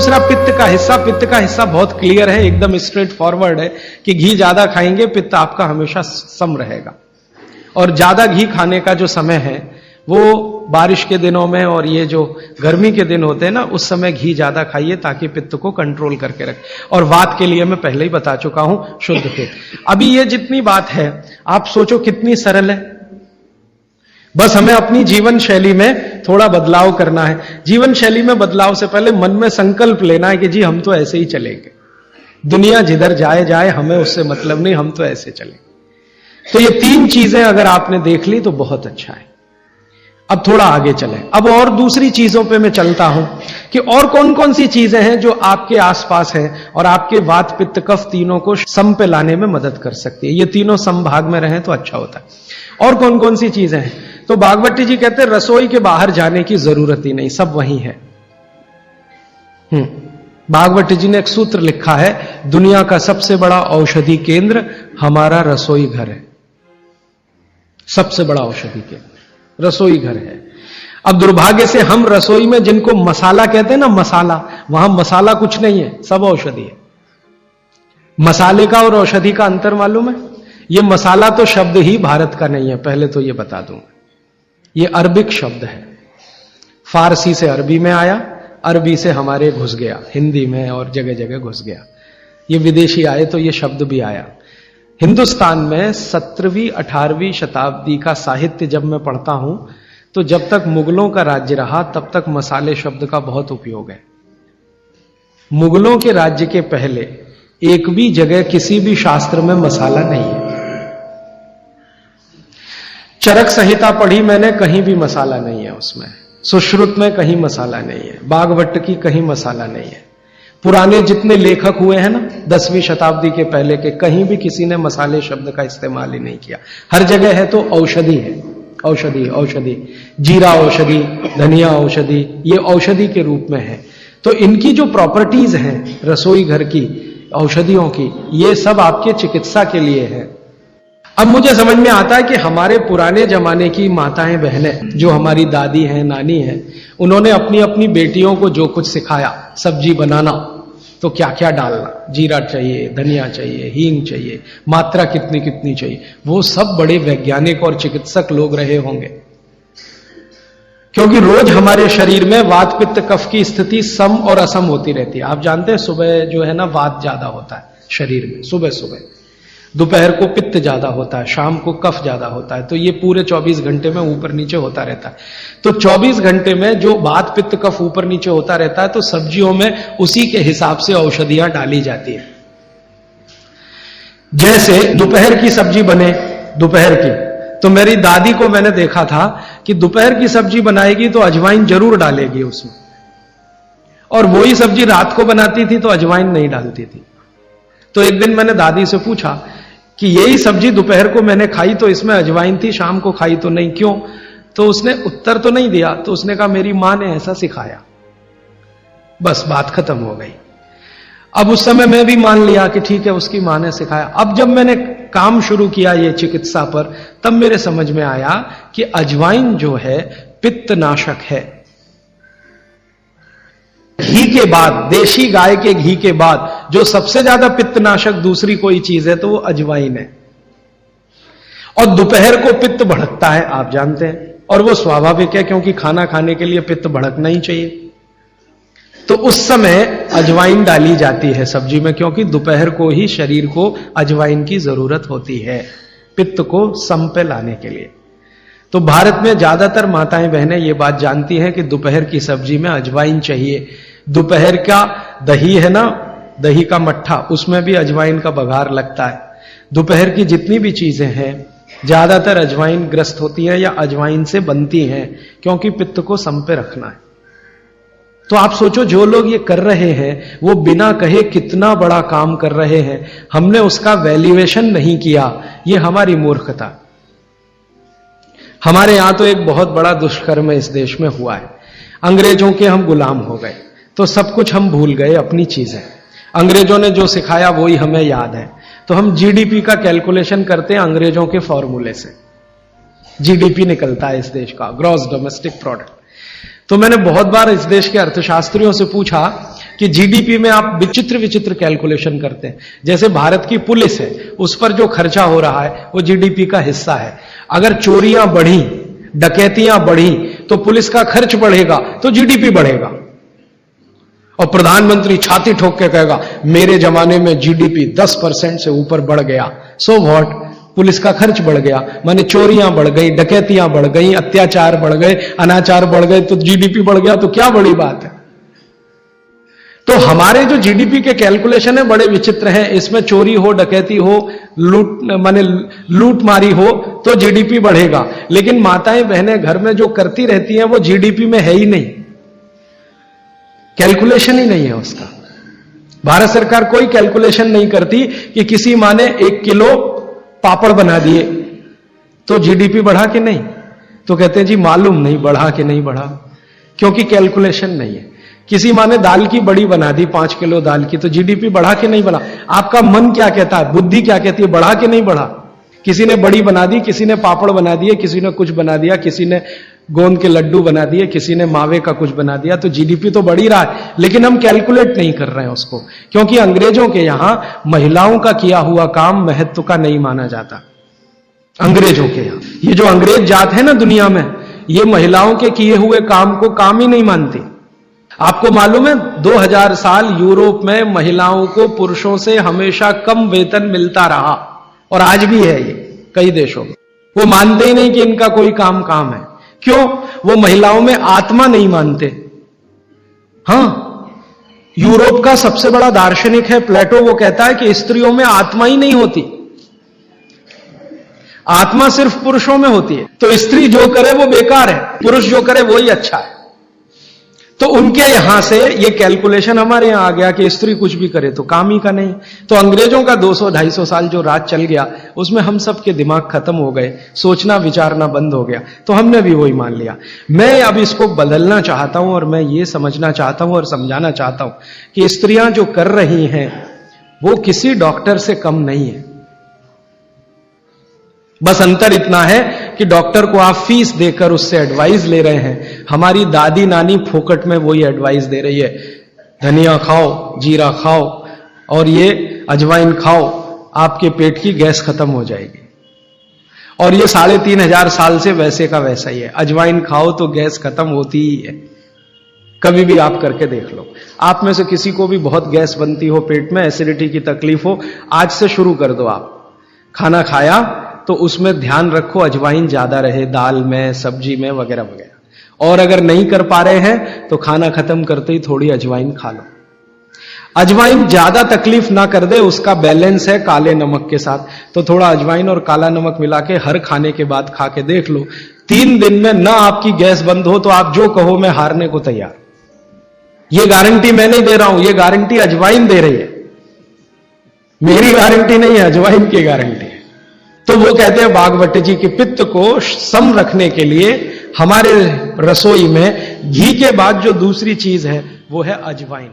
दूसरा पित्त का हिस्सा बहुत क्लियर है, एकदम स्ट्रेट फॉरवर्ड है कि घी ज्यादा खाएंगे पित्त आपका हमेशा सम रहेगा। और ज्यादा घी खाने का जो समय है वो बारिश के दिनों में और ये जो गर्मी के दिन होते हैं ना, उस समय घी ज्यादा खाइए ताकि पित्त को कंट्रोल करके रखे। और वात के लिए मैं पहले ही बता चुका हूं, शुद्ध पित्त। अभी ये जितनी बात है आप सोचो कितनी सरल है, बस हमें अपनी जीवन शैली में थोड़ा बदलाव करना है। जीवन शैली में बदलाव से पहले मन में संकल्प लेना है कि जी हम तो ऐसे ही चलेंगे, दुनिया जिधर जाए जाए हमें उससे मतलब नहीं, हम तो ऐसे चलेंगे। तो ये 3 चीजें अगर आपने देख ली तो बहुत अच्छा है। अब थोड़ा आगे चलें, अब और दूसरी चीजों पे मैं चलता हूं कि और कौन कौन सी चीजें हैं जो आपके आसपास हैं और आपके वात पित्त कफ तीनों को सम पे लाने में मदद कर सकती है। ये तीनों समभाग में रहें तो अच्छा होता है। और कौन कौन सी चीजें हैं? तो भागवती जी कहते हैं रसोई के बाहर जाने की जरूरत ही नहीं, सब वहीं है। भागवती जी ने एक सूत्र लिखा है, दुनिया का सबसे बड़ा औषधि केंद्र हमारा रसोई घर है। सबसे बड़ा औषधि केंद्र रसोई घर है। अब दुर्भाग्य से हम रसोई में जिनको मसाला कहते हैं ना, मसाला, वहां मसाला कुछ नहीं है, सब औषधि है। मसाले का और औषधि का अंतर मालूम है? ये मसाला तो शब्द ही भारत का नहीं है, पहले तो ये बता दूंगा। ये अरबिक शब्द है, फारसी से अरबी में आया, अरबी से हमारे घुस गया, हिंदी में और जगह जगह घुस गया। ये विदेशी आए तो ये शब्द भी आया। हिंदुस्तान में 17वीं 18वीं शताब्दी का साहित्य जब मैं पढ़ता हूं तो जब तक मुगलों का राज्य रहा तब तक मसाले शब्द का बहुत उपयोग है। मुगलों के राज्य के पहले एक भी जगह किसी भी शास्त्र में मसाला नहीं है। चरक संहिता पढ़ी मैंने, कहीं भी मसाला नहीं है उसमें। सुश्रुत में कहीं मसाला नहीं है, बागवट की कहीं मसाला नहीं है। पुराने जितने लेखक हुए हैं ना 10वीं शताब्दी के पहले के, कहीं भी किसी ने मसाले शब्द का इस्तेमाल ही नहीं किया। हर जगह है तो औषधि है, औषधि औषधि, जीरा औषधि, धनिया औषधि, ये औषधि के रूप में है। तो इनकी जो प्रॉपर्टीज हैं रसोई घर की, औषधियों की, ये सब आपके चिकित्सा के लिए है। अब मुझे समझ में आता है कि हमारे पुराने जमाने की माताएं बहनें, जो हमारी दादी हैं, नानी हैं, उन्होंने अपनी अपनी बेटियों को जो कुछ सिखाया, सब्जी बनाना तो क्या क्या डालना, जीरा चाहिए, धनिया चाहिए, हींग चाहिए, मात्रा कितनी कितनी चाहिए, वो सब बड़े वैज्ञानिक और चिकित्सक लोग रहे होंगे। क्योंकि रोज हमारे शरीर में वात पित्त कफ की स्थिति सम और असम होती रहती है। आप जानते हैं सुबह जो है ना वात ज्यादा होता है शरीर में, सुबह सुबह, दोपहर को पित्त ज्यादा होता है, शाम को कफ ज्यादा होता है। तो ये पूरे 24 घंटे में ऊपर नीचे होता रहता है। तो 24 घंटे में जो वात पित्त कफ ऊपर नीचे होता रहता है, तो सब्जियों में उसी के हिसाब से औषधियां डाली जाती है। जैसे दोपहर की सब्जी बने, दोपहर की, तो मेरी दादी को मैंने देखा था कि दोपहर की सब्जी बनाएगी तो अजवाइन जरूर डालेगी उसमें, और वही सब्जी रात को बनाती थी तो अजवाइन नहीं डालती थी। तो एक दिन मैंने दादी से पूछा कि यही सब्जी दोपहर को मैंने खाई तो इसमें अजवाइन थी, शाम को खाई तो नहीं, क्यों? तो उसने उत्तर तो नहीं दिया। तो उसने कहा मेरी मां ने ऐसा सिखाया। बस बात खत्म हो गई। अब उस समय मैं भी मान लिया कि ठीक है उसकी मां ने सिखाया। अब जब मैंने काम शुरू किया ये चिकित्सा पर, तब मेरे समझ में आया कि अजवाइन जो है पित्तनाशक है। घी के बाद, देशी गाय के घी के बाद जो सबसे ज्यादा पित्तनाशक दूसरी कोई चीज है तो वो अजवाइन है। और दोपहर को पित्त भड़कता है, आप जानते हैं, और वो स्वाभाविक है क्योंकि खाना खाने के लिए पित्त भड़कना ही चाहिए। तो उस समय अजवाइन डाली जाती है सब्जी में, क्योंकि दोपहर को ही शरीर को अजवाइन की जरूरत होती है पित्त को सम पे लाने के लिए। तो भारत में ज्यादातर माताएं बहनें ये बात जानती हैं कि दोपहर की सब्जी में अजवाइन चाहिए। दोपहर का दही है ना, दही का मट्ठा, उसमें भी अजवाइन का बघार लगता है। दोपहर की जितनी भी चीजें हैं ज्यादातर अजवाइन ग्रस्त होती हैं या अजवाइन से बनती हैं, क्योंकि पित्त को सम पे रखना है। तो आप सोचो जो लोग ये कर रहे हैं वो बिना कहे कितना बड़ा काम कर रहे हैं। हमने उसका वैल्यूएशन नहीं किया, ये हमारी मूर्खता। हमारे यहां तो एक बहुत बड़ा दुष्कर्म इस देश में हुआ है। अंग्रेजों के हम गुलाम हो गए, तो सब कुछ हम भूल गए, अपनी चीजें। अंग्रेजों ने जो सिखाया वही हमें याद है। तो हम जीडीपी का कैलकुलेशन करते हैं अंग्रेजों के फॉर्मूले से। जीडीपी निकलता है इस देश का, ग्रॉस डोमेस्टिक प्रोडक्ट। तो मैंने बहुत बार इस देश के अर्थशास्त्रियों से पूछा कि जीडीपी में आप विचित्र विचित्र कैलकुलेशन करते हैं। जैसे भारत की पुलिस है, उस पर जो खर्चा हो रहा है वो जीडीपी का हिस्सा है। अगर चोरियां बढ़ी, डकैतियां बढ़ी तो पुलिस का खर्च बढ़ेगा तो जीडीपी बढ़ेगा। और प्रधानमंत्री छाती ठोक के कहेगा मेरे जमाने में जीडीपी 10% से ऊपर बढ़ गया। सो व्हाट, पुलिस का खर्च बढ़ गया, माने चोरियां बढ़ गई, डकैतियां बढ़ गई, अत्याचार बढ़ गए, अनाचार बढ़ गए तो जीडीपी बढ़ गया, तो क्या बड़ी बात है। तो हमारे जो जीडीपी के कैलकुलेशन है बड़े विचित्र हैं। इसमें चोरी हो, डकैती हो, लूट मारी हो तो जीडीपी बढ़ेगा, लेकिन माताएं बहनें घर में जो करती रहती हैं वो जीडीपी में है ही नहीं, कैलकुलेशन ही नहीं है उसका। भारत सरकार कोई कैलकुलेशन नहीं करती कि किसी माँ ने 1 किलो पापड़ बना दिए तो जीडीपी बढ़ा कि नहीं, तो कहते हैं जी मालूम नहीं बढ़ा कि नहीं बढ़ा, क्योंकि कैलकुलेशन नहीं है। किसी माँ ने दाल की बड़ी बना दी 5 किलो दाल की, तो जीडीपी बढ़ा कि नहीं बढ़ा। आपका मन क्या कहता है, बुद्धि क्या कहती है, बढ़ा कि नहीं बढ़ा। किसी ने बड़ी बना दी, किसी ने पापड़ बना दिए, किसी ने कुछ बना दिया, किसी ने गोंद के लड्डू बना दिए, किसी ने मावे का कुछ बना दिया, तो जीडीपी तो बढ़ ही रहा है, लेकिन हम कैलकुलेट नहीं कर रहे हैं उसको, क्योंकि अंग्रेजों के यहां महिलाओं का किया हुआ काम महत्व का नहीं माना जाता। अंग्रेजों के यहां ये जो अंग्रेज जात है ना दुनिया में, ये महिलाओं के किए हुए काम को काम ही नहीं मानती। आपको मालूम है 2000 साल यूरोप में महिलाओं को पुरुषों से हमेशा कम वेतन मिलता रहा, और आज भी है ये कई देशों में। वो मानते ही नहीं कि इनका कोई काम है। क्यों? वो महिलाओं में आत्मा नहीं मानते। हां, यूरोप का सबसे बड़ा दार्शनिक है प्लेटो, वो कहता है कि स्त्रियों में आत्मा ही नहीं होती, आत्मा सिर्फ पुरुषों में होती है। तो स्त्री जो करे वो बेकार है, पुरुष जो करे वो ही अच्छा है। तो उनके यहां से ये कैलकुलेशन हमारे यहां आ गया कि स्त्री कुछ भी करे तो काम ही का नहीं। तो अंग्रेजों का 200-250 साल जो राज चल गया उसमें हम सब के दिमाग खत्म हो गए, सोचना विचारना बंद हो गया, तो हमने भी वही मान लिया। मैं अब इसको बदलना चाहता हूं और मैं ये समझना चाहता हूं और समझाना चाहता हूं कि स्त्रियां जो कर रही हैं वो किसी डॉक्टर से कम नहीं है। बस अंतर इतना है कि डॉक्टर को आप फीस देकर उससे एडवाइस ले रहे हैं, हमारी दादी नानी फोकट में वही एडवाइस दे रही है, धनिया खाओ, जीरा खाओ और ये अजवाइन खाओ, आपके पेट की गैस खत्म हो जाएगी। और ये 3500 साल से वैसे का वैसा ही है, अजवाइन खाओ तो गैस खत्म होती ही है। कभी भी आप करके देख लो। आप में से किसी को भी बहुत गैस बनती हो, पेट में एसिडिटी की तकलीफ हो, आज से शुरू कर दो। आप खाना खाया तो उसमें ध्यान रखो अजवाइन ज्यादा रहे, दाल में, सब्जी में, वगैरह वगैरह। और अगर नहीं कर पा रहे हैं तो खाना खत्म करते ही थोड़ी अजवाइन खा लो। अजवाइन ज्यादा तकलीफ ना कर दे, उसका बैलेंस है काले नमक के साथ, तो थोड़ा अजवाइन और काला नमक मिला के हर खाने के बाद खा के देख लो। 3 दिन में ना आपकी गैस बंद हो तो आप जो कहो मैं हारने को तैयार। ये गारंटी मैं नहीं दे रहा हूं, ये गारंटी अजवाइन दे रही है, मेरी गारंटी नहीं है, अजवाइन की गारंटी है। तो वो कहते हैं बागवट जी कि पित्त को सम रखने के लिए हमारे रसोई में घी के बाद जो दूसरी चीज है वो है अजवाइन।